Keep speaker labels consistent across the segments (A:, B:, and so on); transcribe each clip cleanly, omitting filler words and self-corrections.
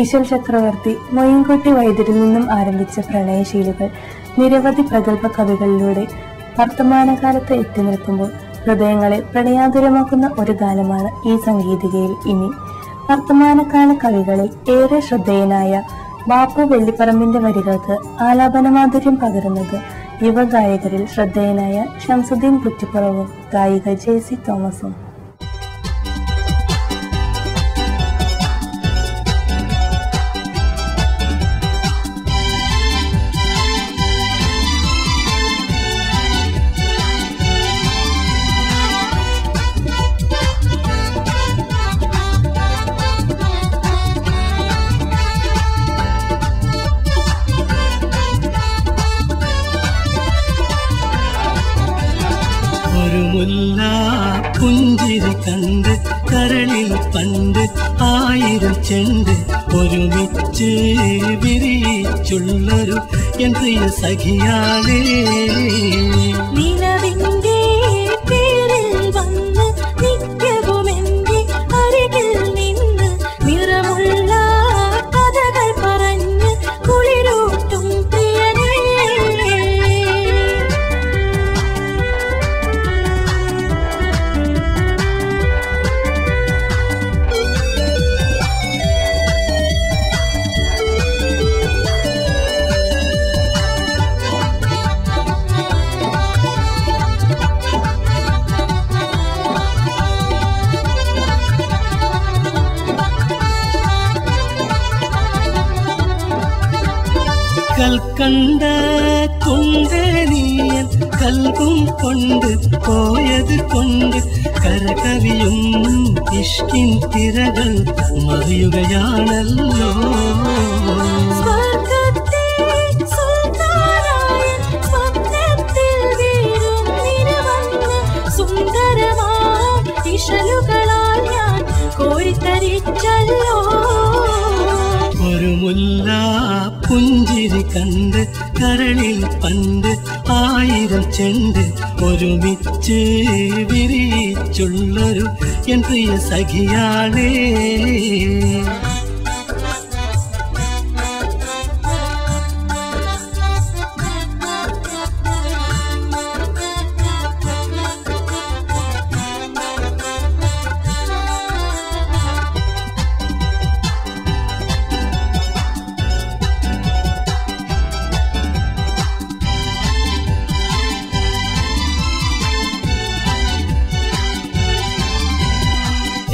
A: ഇശൽ ചക്രവർത്തി, മൊയിൻകുട്ടി വൈദ്യരിൽ നിന്നും ആരംഭിച്ച പ്രണയശീലുകൾ നിരവധി പ്രഗത്ഭ കവികളിലൂടെ വർത്തമാനകാലത്ത് എത്തി നിൽക്കുമ്പോൾ ഹൃദയങ്ങളെ പ്രണയാതുരമാക്കുന്ന ഒരു ഗാനമാണ് ഈ സംഗീതികയിൽ ഇനി. വർത്തമാനകാല കവികളിൽ ഏറെ ശ്രദ്ധേയനായ ബാപ്പു വെള്ളിപ്പറമ്പിന്റെ വരികൾക്ക് ആലാപനമാധുര്യം പകരുന്നത് യുവഗായകരിൽ ശ്രദ്ധേയനായ ഷംസുദ്ദീൻ കുറ്റിപ്പുറവും ഗായിക ജെയ്സി തോമസും.
B: പുഞ്ചിരി കണ്ട് കരളിൽ പണ്ട് 1000 ചെണ്ട് ഒരുമിച്ച് വിരിച്ചുള്ളൊരു എൻ പ്രിയ സഖിയാളേ.
C: നിലവിന്റെ പേരിൽ വന്ന് നിത്യവും എന്റെ അരികിൽ നിന്ന് നിറമുള്ള കഥകൾ പറഞ്ഞ് കുളിരൂട്ടും പ്രിയനേ.
B: കൽക്കണ്ട കുണ്ടനീയൻ കൽവും കൊണ്ട് പോയത് കൊണ്ട് കരകവിയും ഇഷ്കിൻ തിരകൾ മറിയുകയാണല്ലോ. ഒരു മുല്ല പുഞ്ചിരി കണ്ട് കരളിൽ പണ്ട് 1000 ചെണ്ട് ഒരുമിച്ച് വിരിച്ചുള്ളൊരു എൻ പ്രിയ സഖിയാളേ.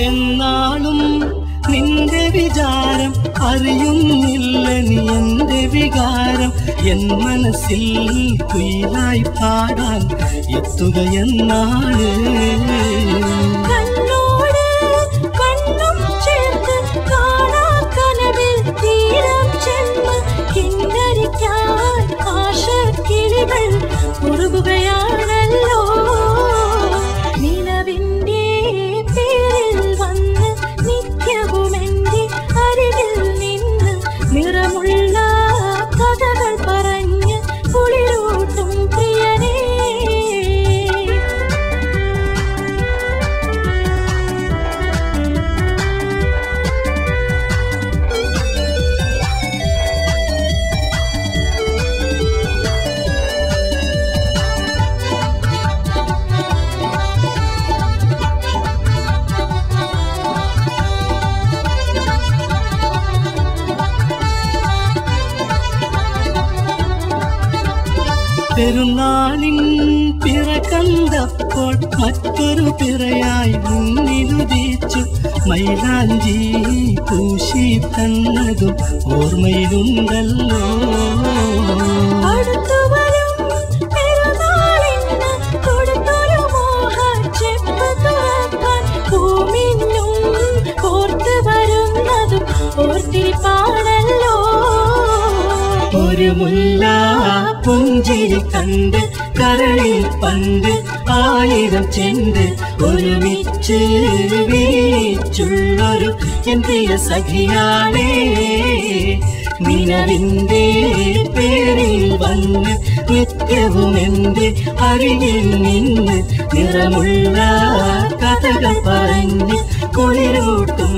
B: എന്നാലും നിന്റെ വിചാരം അറിയുന്നില്ല നീ എന്റെ വികാരം. എൻ മനസ്സിൽ കുയിലായി പാടാൻ എത്തുകയെന്നാണ്.
C: ഉറുകുകയാണല്ലോ നിലവിന്റെ പേരിൽ വന്ന് നിത്യവും എന്റെ അരികിൽ നിന്ന് നിറമുള്ള കഥകൾ പറഞ്ഞ് കുളിരൂട്ടും പ്രിയനേ.
B: പെരുന്നാളിൻ പിറ കണ്ടപ്പോൾ മറ്റൊരു പിറയായി മുന്നിലുദിച്ചു മൈലാഞ്ചി പൂശി തന്നതും ഓർമ്മയിലുണ്ടല്ലോ. ഒരു മുല്ല പുഞ്ചിരി കണ്ട് കരളിൽ പണ്ട് 1000 ചെണ്ട് ഒരുമിച്ച് വിരിച്ചുള്ളൊരു എൻ പ്രിയ സഖിയാളേ. നിലവിന്റെ പേരിൽ വന്ന് നിത്യവും എന്റെ അരികിൽ നിന്ന് നിറമുള്ള കഥകൾ പറഞ്ഞ് കുളിരൂട്ടും